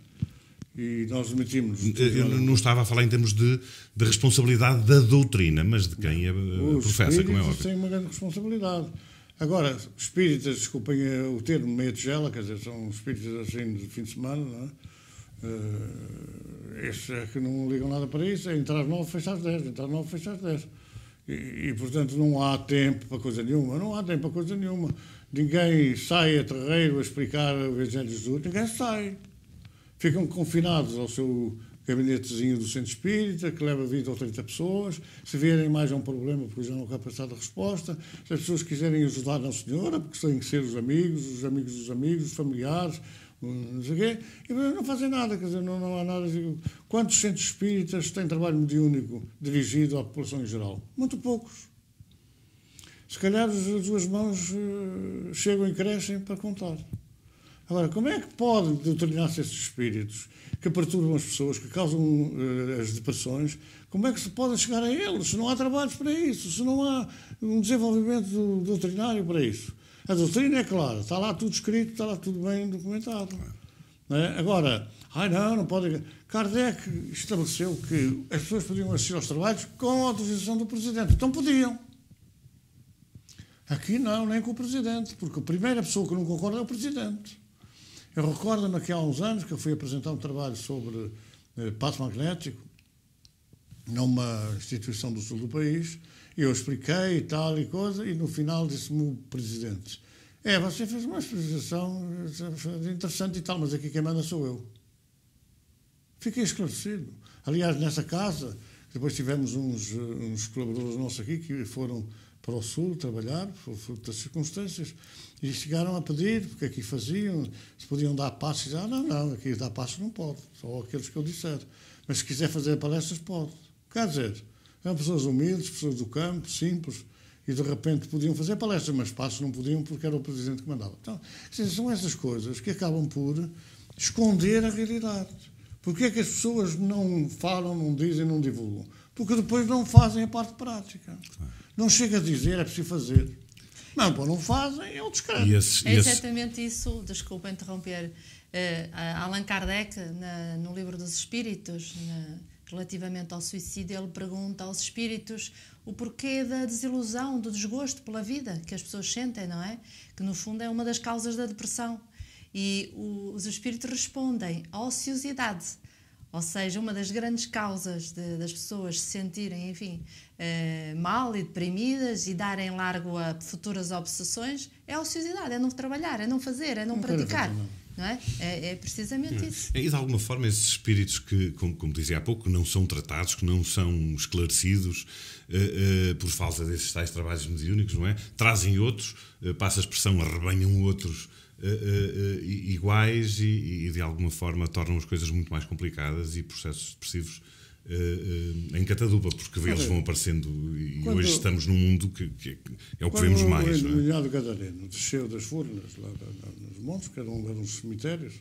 E nós admitimos... Eu não estava a falar em termos de responsabilidade da doutrina, mas de quem a professa, como é óbvio. Os espíritas têm uma grande responsabilidade. Agora, espíritas, desculpem o termo meia tigela, quer dizer, são espíritas assim de fim de semana, não é? Estes é que não ligam nada para isso, é entrar às 9, fechar às 10, entrar às 9, fechar às 10. E, portanto, não há tempo para coisa nenhuma, Ninguém sai a terreiro a explicar o Evangelho de Jesus, ninguém sai. Ficam confinados ao seu gabinetezinho do centro espírita, que leva 20 ou 30 pessoas. Se vierem mais é um problema, porque já não há capacidade de resposta. Se as pessoas quiserem ajudar a Nossa Senhora, porque têm que ser os amigos dos amigos, os familiares, não sei o quê, e não fazem nada, quer dizer, não há nada. Quantos centros espíritas têm trabalho mediúnico dirigido à população em geral? Muito poucos. Se calhar as duas mãos chegam e crescem para contar. Agora, como é que podem doutrinar-se esses espíritos que perturbam as pessoas, que causam as depressões? Como é que se pode chegar a eles se não há trabalhos para isso, se não há um desenvolvimento doutrinário para isso? A doutrina é clara, está lá tudo escrito, está lá tudo bem documentado. Não é? Agora, não pode... Kardec estabeleceu que as pessoas podiam assistir aos trabalhos com a autorização do Presidente. Então podiam. Aqui não, nem com o Presidente, porque a primeira pessoa que não concorda é o Presidente. Eu recordo-me que há uns anos que eu fui apresentar um trabalho sobre passo magnético numa instituição do sul do país, e eu expliquei e tal e coisa, e no final disse-me o Presidente: você fez uma explicação interessante e tal, mas aqui quem manda sou eu. Fiquei esclarecido. Aliás, nessa casa, depois tivemos uns colaboradores nossos aqui que foram para o Sul trabalhar, por das circunstâncias, e chegaram a pedir, porque aqui faziam, se podiam dar passos, e diziam, não, aqui dar passos não pode, só aqueles que eu disser. Mas se quiser fazer palestras, pode. Quer dizer, eram pessoas humildes, pessoas do campo, simples, e de repente podiam fazer palestras, mas passos não podiam porque era o Presidente que mandava. Então, são essas coisas que acabam por esconder a realidade. Porquê é que as pessoas não falam, não dizem, não divulgam? Porque depois não fazem a parte prática. Não chega a dizer, é preciso fazer. Não fazem, é um descrédito. É exatamente isso, desculpa interromper. Allan Kardec, no livro dos Espíritos, relativamente ao suicídio, ele pergunta aos espíritos o porquê da desilusão, do desgosto pela vida que as pessoas sentem, não é? Que no fundo é uma das causas da depressão. E os espíritos respondem: a ociosidade. Ou seja, uma das grandes causas das pessoas se sentirem, enfim, mal e deprimidas e darem largo a futuras obsessões é a ociosidade, é não trabalhar, é não fazer, é não praticar. Não é? É precisamente isso. E de alguma forma esses espíritos que, como dizia há pouco, que não são tratados, que não são esclarecidos por falta desses tais trabalhos mediúnicos, não é? Trazem outros, passa a expressão, arrebanham outros iguais e de alguma forma tornam as coisas muito mais complicadas e processos depressivos em catadupa, porque eles vão aparecendo e hoje estamos num mundo que é o que vemos mais. Quando o Ilhado Gadareno desceu das Furnas, lá nos montes, que eram uns cemitérios,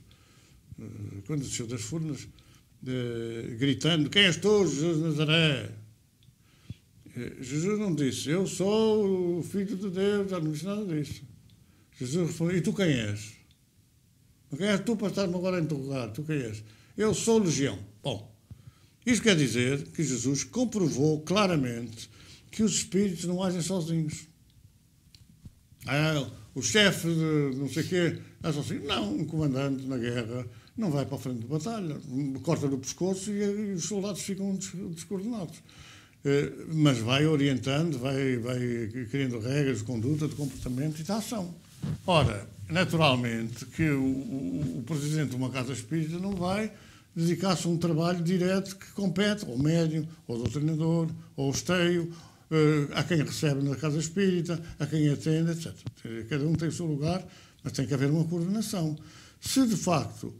quando desceu das Furnas, gritando: quem és tu, Jesus de Nazaré? Jesus não disse: eu sou o Filho de Deus, não disse nada disso. Jesus respondeu: e tu quem és? Quem és tu para estar-me agora a interrogar? Tu quem és? Eu sou Legião. Bom, isto quer dizer que Jesus comprovou claramente que os espíritos não agem sozinhos. O chefe de não sei o quê é sozinho. Não, um comandante na guerra não vai para a frente de batalha, corta no pescoço e os soldados ficam descoordenados. Mas vai orientando, vai criando regras de conduta, de comportamento e de ação. Ora, naturalmente que o presidente de uma casa espírita não vai dedicar-se a um trabalho direto que compete ao médium, ao doutrinador, ao esteio, há quem recebe na casa espírita, há quem atende, etc. Cada um tem o seu lugar, mas tem que haver uma coordenação. Se, de facto,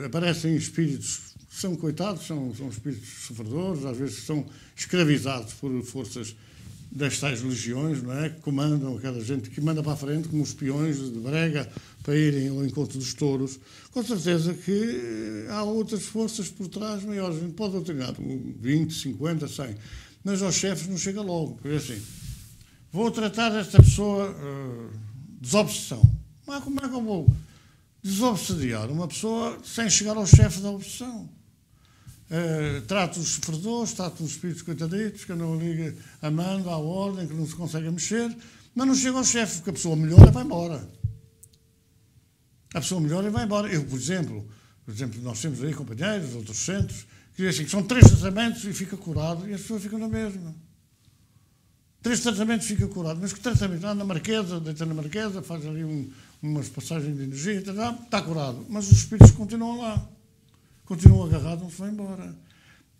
aparecem espíritos que são coitados, são espíritos sofredores, às vezes são escravizados por forças das tais legiões, não é? Que comandam aquela gente que manda para a frente, como os peões de brega, para irem ao encontro dos touros. Com certeza que há outras forças por trás maiores. A gente pode doutrinar 20, 50, 100, mas aos chefes não chega logo. Porque assim, vou tratar desta pessoa desobsessão. Mas como é que eu vou desobsediar uma pessoa sem chegar ao chefe da obsessão? Trato os sofredores, trato os espíritos coitaditos, que não liga a mando, à ordem, que não se consegue mexer, mas não chega ao chefe, porque a pessoa melhora e vai embora. A pessoa melhora e vai embora. Eu, por exemplo, nós temos aí companheiros, outros centros, que dizem que são 3 tratamentos e fica curado, e as pessoas ficam na mesma. 3 tratamentos fica curado, mas que tratamento? Na Marquesa, deita na Marquesa, faz ali umas passagens de energia, está curado, mas os espíritos continuam lá. Continuam agarrados, não se vão embora.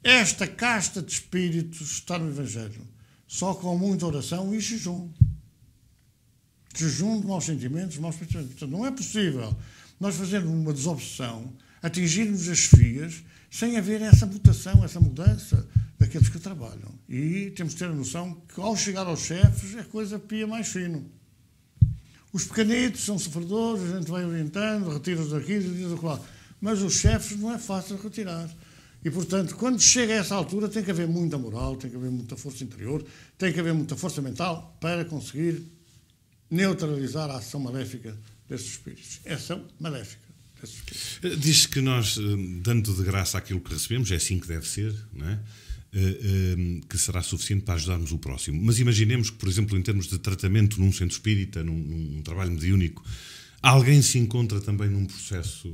Esta casta de espíritos está no Evangelho, só com muita oração e jejum. Jejum de maus sentimentos, maus pensamentos. Portanto, não é possível nós fazermos uma desobsessão, atingirmos as fias, sem haver essa mutação, essa mudança daqueles que trabalham. E temos que ter a noção que, ao chegar aos chefes, a coisa pia mais fino. Os pequenitos são sofredores, a gente vai orientando, retira-os daqui, diz o lá. Mas os chefes não é fácil de retirar. E, portanto, quando chega a essa altura, tem que haver muita moral, tem que haver muita força interior, tem que haver muita força mental para conseguir neutralizar a ação maléfica desses espíritos. É ação maléfica desses espíritos. Diz que nós, dando de graça aquilo que recebemos, é assim que deve ser, não é? Que será suficiente para ajudarmos o próximo. Mas imaginemos que, por exemplo, em termos de tratamento num centro espírita, num trabalho mediúnico, alguém se encontra também num processo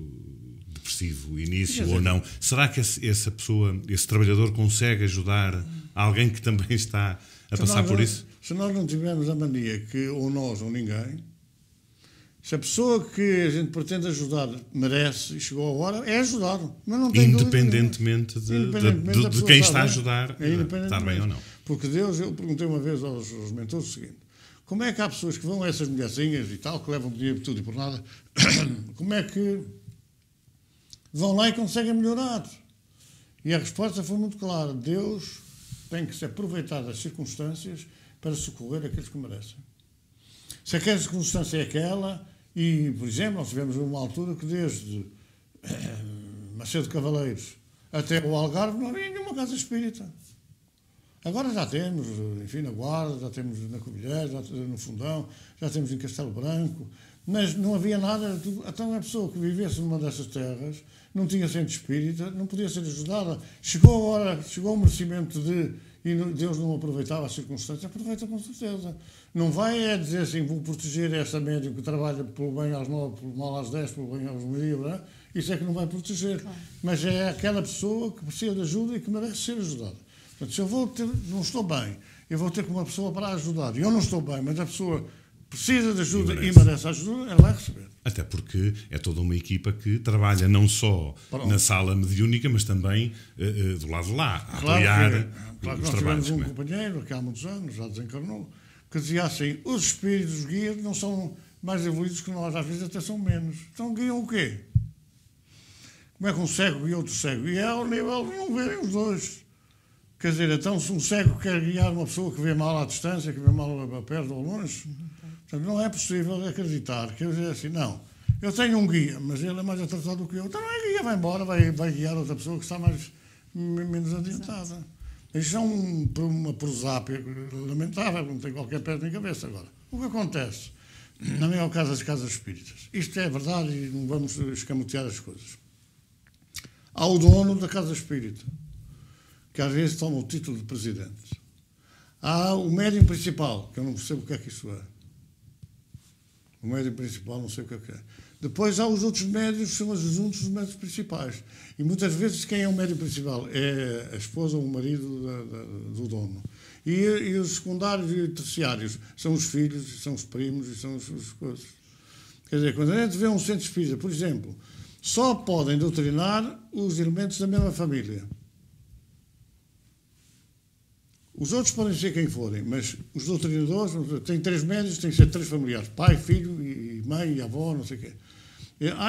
depressivo, início ou não. Será que essa pessoa, esse trabalhador, consegue ajudar alguém que também está a passar por isso? Se nós não tivermos a mania que ou nós ou ninguém, se a pessoa que a gente pretende ajudar merece e chegou a hora, é ajudado. Mas não tem independentemente de quem está a ajudar, estar bem ou não. Porque Deus, eu perguntei uma vez aos mentores o seguinte: como é que há pessoas que vão a essas mulherzinhas e tal, que levam dinheiro por tudo e por nada, como é que vão lá e conseguem melhorar? E a resposta foi muito clara: Deus tem que se aproveitar das circunstâncias para socorrer aqueles que merecem. Se aquela circunstância é aquela, e, por exemplo, nós tivemos uma altura que desde Macedo Cavaleiros até o Algarve não havia nenhuma casa espírita. Agora já temos, enfim, na Guarda, já temos na Covilhã, já temos no Fundão, já temos em Castelo Branco, mas não havia nada. Então, a pessoa que vivesse numa dessas terras não tinha centro espírita, não podia ser ajudada. Chegou a hora, chegou o merecimento e Deus não aproveitava as circunstâncias, aproveita com certeza. Não vai dizer assim: vou proteger esta médium que trabalha pelo bem às 9, pelo mal às 10, pelo bem às meio-dia, não é? Isso é que não vai proteger. Claro. Mas é aquela pessoa que precisa de ajuda e que merece ser ajudada. Portanto, se eu não estou bem, eu vou ter com uma pessoa para ajudar, e eu não estou bem, mas a pessoa precisa de ajuda e merece ajuda, ela vai receber. Até porque é toda uma equipa que trabalha não só na sala mediúnica, mas também do lado de lá, a apoiar os trabalhos. Nós tivemos um companheiro, que há muitos anos, já desencarnou, que dizia assim: os espíritos, os guias, não são mais evoluídos que nós, às vezes até são menos. Então guiam o quê? Como é que um cego guia outro cego? E é ao nível de não verem os dois. Quer dizer, então, se um cego quer guiar uma pessoa que vê mal à distância, que vê mal a perto ou longe, portanto, não é possível acreditar. Quer dizer assim: não, eu tenho um guia, mas ele é mais atrasado do que eu. Então não é guia, vai embora, vai guiar outra pessoa que está menos adiantada. Isto é uma prosápia lamentável, não tem qualquer pé nem cabeça agora. O que acontece, na maior caso das casas espíritas, isto é verdade e não vamos escamotear as coisas. Há o dono da casa espírita, que às vezes toma o título de presidente. Há o médium principal, que eu não percebo o que é que isso é. O médium principal, não sei o que é. Depois há os outros médios, que são os juntos dos médios principais. E muitas vezes quem é o médium principal? É a esposa ou o marido do dono. E os secundários e terciários são os filhos, são os primos e são as coisas. Quer dizer, quando a gente vê um centro espírita, por exemplo, só podem doutrinar os elementos da mesma família. Os outros podem ser quem forem, mas os doutrinadores têm 3 médios, têm que ser 3 familiares, pai, filho e mãe e avó, não sei o quê.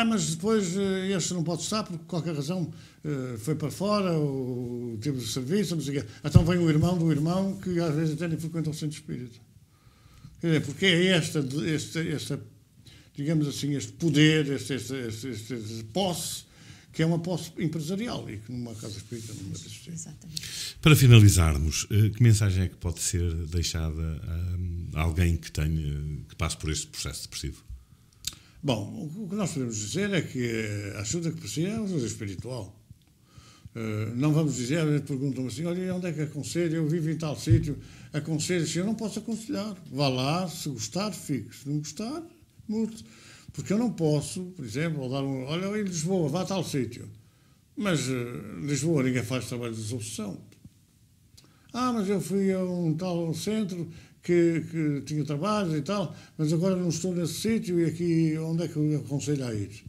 Mas depois este não pode estar porque, por qualquer razão, foi para fora, ou teve de serviço, não sei o quê. Então vem o irmão do irmão, que às vezes até nem frequenta o centro espírita. Quer dizer, porque é esta digamos assim, este poder, esta posse, que é uma posse empresarial e que numa casa espírita não deve existir. Exatamente. Para finalizarmos, que mensagem é que pode ser deixada a alguém que passe por este processo depressivo? Bom, o que nós podemos dizer é que a ajuda que precisa é uma ajuda espiritual. Não vamos dizer, a gente pergunta-me assim, olha, onde é que aconselho? Eu vivo em tal sítio, aconselho, se eu não posso aconselhar. Vá lá, se gostar, fique. Se não gostar, mude. Porque eu não posso, por exemplo, olha, em Lisboa, vá a tal sítio. Mas Lisboa ninguém faz trabalho de desobsessão. Mas eu fui a um tal centro que tinha trabalhos e tal, mas agora não estou nesse sítio e aqui onde é que eu aconselho a ir?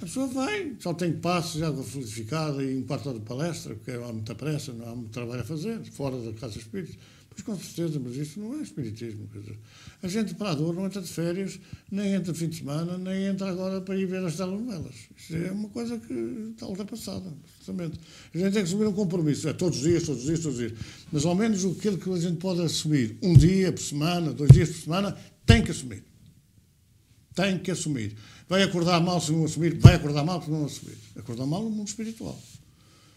A pessoa vai, só tem passos, água fluidificada e um quarto de hora de palestra, porque há muita pressa, não há muito trabalho a fazer, fora da casa espírita. Pois com certeza, mas isso não é espiritismo. Quer dizer, a gente para a dor não entra de férias, nem entra de fim de semana, nem entra agora para ir ver as telenovelas. Isso é uma coisa que está ultrapassada, absolutamente. A gente tem que assumir um compromisso, todos os dias. Mas ao menos aquilo que a gente pode assumir, um dia por semana, 2 dias por semana, tem que assumir. Tem que assumir. Vai acordar mal se não assumir, vai acordar mal se não assumir. Acordar mal no mundo espiritual.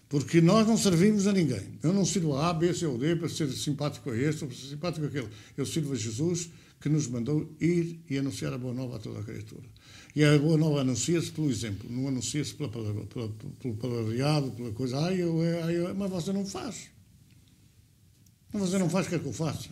Porque nós não servimos a ninguém. Eu não sirvo a A, B, C ou D para ser simpático a este ou para ser simpático àquele. Eu sirvo a Jesus, que nos mandou ir e anunciar a boa nova a toda a criatura. E a boa nova anuncia-se pelo exemplo, não anuncia-se pelo palavreado, pela coisa. Mas você não faz. Você não faz, quer que eu faça.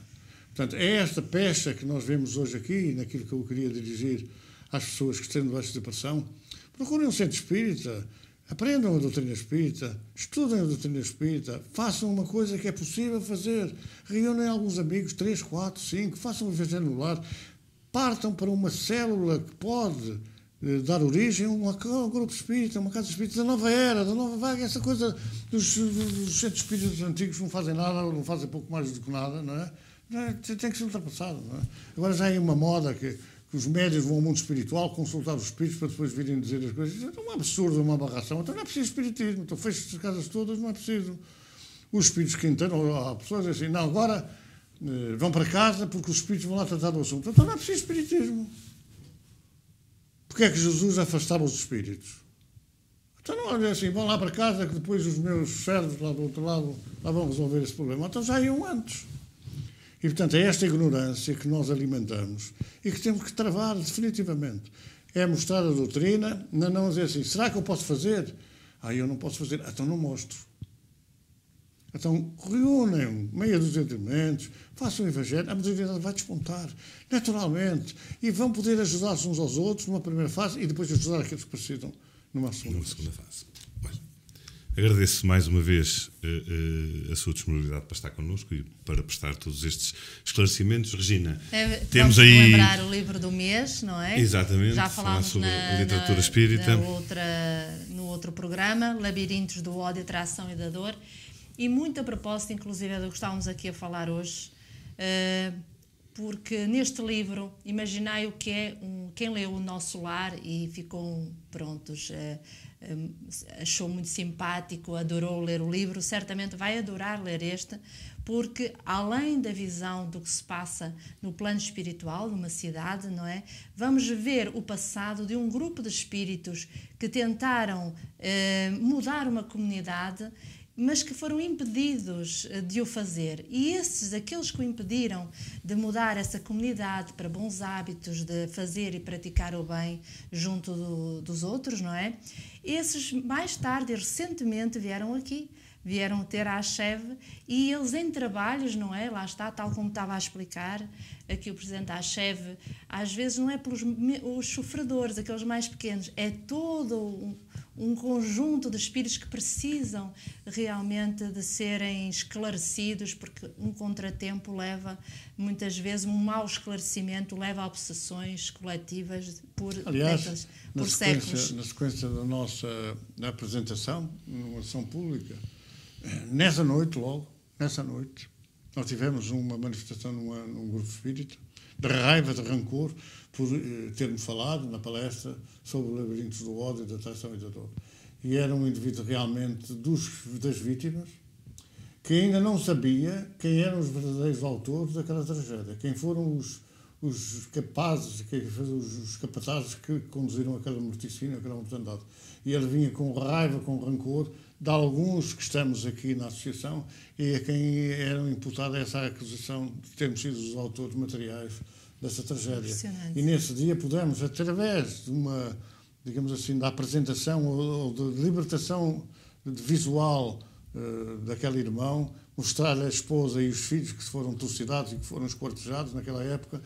Portanto, é esta pecha que nós vemos hoje aqui, naquilo que eu queria dirigir às pessoas que estão debaixo de depressão. Procurem um centro espírita, aprendam a doutrina espírita, estudem a doutrina espírita, façam uma coisa que é possível fazer. Reúnem alguns amigos, 3, 4, 5, façam um evangelho no lar, partam para uma célula que pode dar origem a um grupo espírita, uma casa espírita da nova era, da nova vaga, essa coisa dos centros espíritas antigos não fazem nada, ou não fazem pouco mais do que nada, não é? Tem que ser ultrapassado, não é? Agora já é uma moda que os médios vão ao mundo espiritual consultar os espíritos para depois virem dizer as coisas. Então é um absurdo, uma aberração. Então não é preciso espiritismo. Então fecha-se as casas todas, não é preciso. Os espíritos que entram, há pessoas assim, não, agora vão para casa porque os espíritos vão lá tratar do assunto. Então não é preciso espiritismo. Porque é que Jesus afastava os espíritos? Então não olha assim, vão lá para casa que depois os meus servos lá do outro lado lá vão resolver esse problema. Então já iam antes. E, portanto, é esta ignorância que nós alimentamos e que temos que travar definitivamente. É mostrar a doutrina, não dizer assim, será que eu posso fazer? Eu não posso fazer. Então não mostro. Então reúnem meia dúzia de elementos, façam o evangelho, a mediunidade vai despontar, naturalmente, e vão poder ajudar-se uns aos outros numa primeira fase e depois ajudar aqueles que precisam numa segunda fase. Agradeço mais uma vez a sua disponibilidade para estar connosco e para prestar todos estes esclarecimentos. Regina, temos aí... lembrar o livro do mês, não é? Exatamente. Já falámos sobre a literatura espírita. No outro programa, Labirintos do Ódio, Atração e da Dor. E muito a propósito, inclusive, do que estávamos aqui a falar hoje, porque neste livro, imaginai o que é quem leu O Nosso Lar e ficou, achou muito simpático, adorou ler o livro, certamente vai adorar ler este, porque além da visão do que se passa no plano espiritual, numa cidade, não é? Vamos ver o passado de um grupo de espíritos que tentaram mudar uma comunidade, mas que foram impedidos de o fazer. E aqueles que o impediram de mudar essa comunidade para bons hábitos, de fazer e praticar o bem junto dos outros, não é? Esses, mais tarde, recentemente, vieram ter a ACHEV e eles em trabalhos, não é? Lá está, tal como estava a explicar aqui o Presidente da ACHEV, às vezes não é pelos os sofredores, aqueles mais pequenos, é todo um conjunto de espíritos que precisam realmente de serem esclarecidos, porque um contratempo leva, muitas vezes, um mau esclarecimento leva a obsessões coletivas por décadas, por séculos. Na sequência da nossa apresentação, numa ação pública, nessa noite, Nós tivemos uma manifestação num grupo espírita, de raiva, de rancor, por ter-me falado na palestra sobre o labirinto do ódio, da traição e da dor. E era um indivíduo realmente das vítimas, que ainda não sabia quem eram os verdadeiros autores daquela tragédia, quem foram os capazes, os capatazes que conduziram aquela morticínio, aquela mortandade. E ele vinha com raiva, com rancor, de alguns que estamos aqui na associação e a quem eram imputada essa acusação de termos sido os autores materiais dessa tragédia. E nesse dia pudemos, através de uma, digamos assim, da apresentação ou de libertação visual daquele irmão, mostrar a esposa e os filhos que foram trucidados e que foram esquartejados naquela época,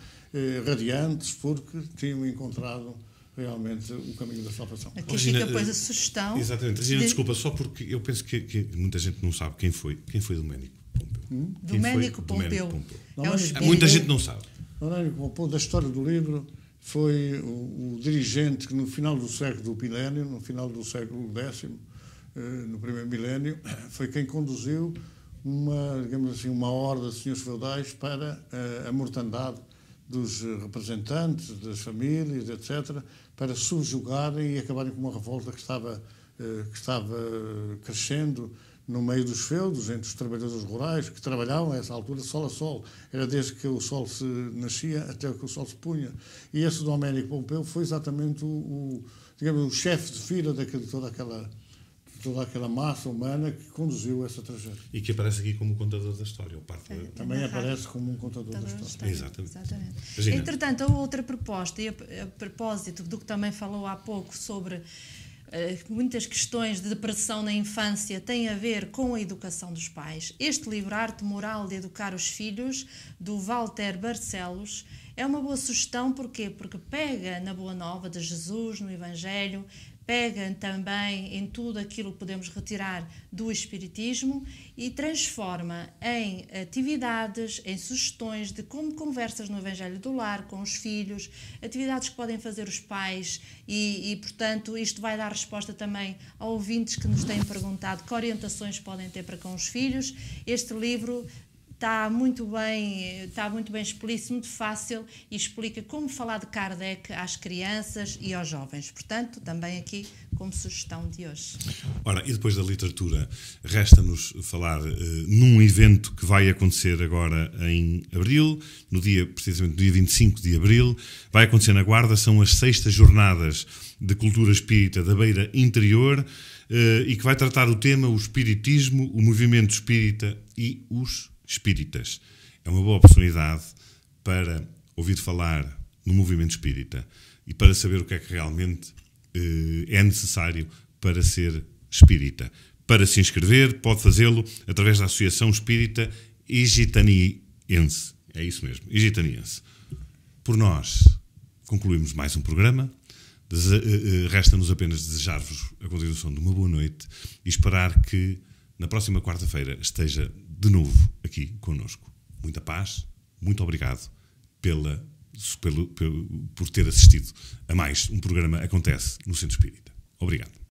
radiantes, porque tinham encontrado realmente o caminho da salvação. Aqui Regina, fica, pois, a sugestão... Exatamente. Regina, desculpa, só porque eu penso que muita gente não sabe quem foi Domênico Pompeu. Domênico Pompeu. Muita gente não sabe. Domênico Pompeu, da história do livro, foi o dirigente que no final do século milénio, no final do século X, no primeiro milénio, foi quem conduziu digamos assim, uma horda de senhores feudais para a mortandade dos representantes, das famílias, etc., para subjugarem e acabarem com uma revolta que estava crescendo no meio dos feudos, entre os trabalhadores rurais, que trabalhavam a essa altura sol a sol. Era desde que o sol se nascia até que o sol se punha. E esse Domênico Pompeu foi exatamente o chefe de fila de toda aquela massa humana que conduziu essa tragédia. E que aparece aqui como contador da história. Também aparece como um contador da história. Exatamente. Entretanto, a outra proposta, e a propósito do que também falou há pouco sobre muitas questões de depressão na infância, tem a ver com a educação dos pais. Este livro, Arte Moral de Educar os Filhos, do Walter Barcelos, é uma boa sugestão. Porquê? Porque pega na Boa Nova de Jesus, no Evangelho, pega também em tudo aquilo que podemos retirar do Espiritismo e transforma em atividades, em sugestões de como conversas no Evangelho do Lar com os filhos, atividades que podem fazer os pais e, portanto, isto vai dar resposta também a ouvintes que nos têm perguntado que orientações podem ter para com os filhos. Este livro está muito bem explícito, muito fácil, e explica como falar de Kardec às crianças e aos jovens. Portanto, também aqui como sugestão de hoje. Ora, e depois da literatura, resta-nos falar num evento que vai acontecer agora em abril, precisamente no dia 25 de abril, vai acontecer na Guarda, são as 6ª Jornadas de Cultura Espírita da Beira Interior, e que vai tratar o tema o espiritismo, o movimento espírita e os espíritas. É uma boa oportunidade para ouvir falar no movimento espírita e para saber o que é que realmente é necessário para ser espírita. Para se inscrever, pode fazê-lo através da Associação Espírita Igitaniense. É isso mesmo, Igitaniense. Por nós, concluímos mais um programa. Resta-nos apenas desejar-vos a continuação de uma boa noite e esperar que na próxima quarta-feira esteja de novo aqui connosco. Muita paz, muito obrigado por ter assistido a mais um programa Acontece no Centro Espírita. Obrigado.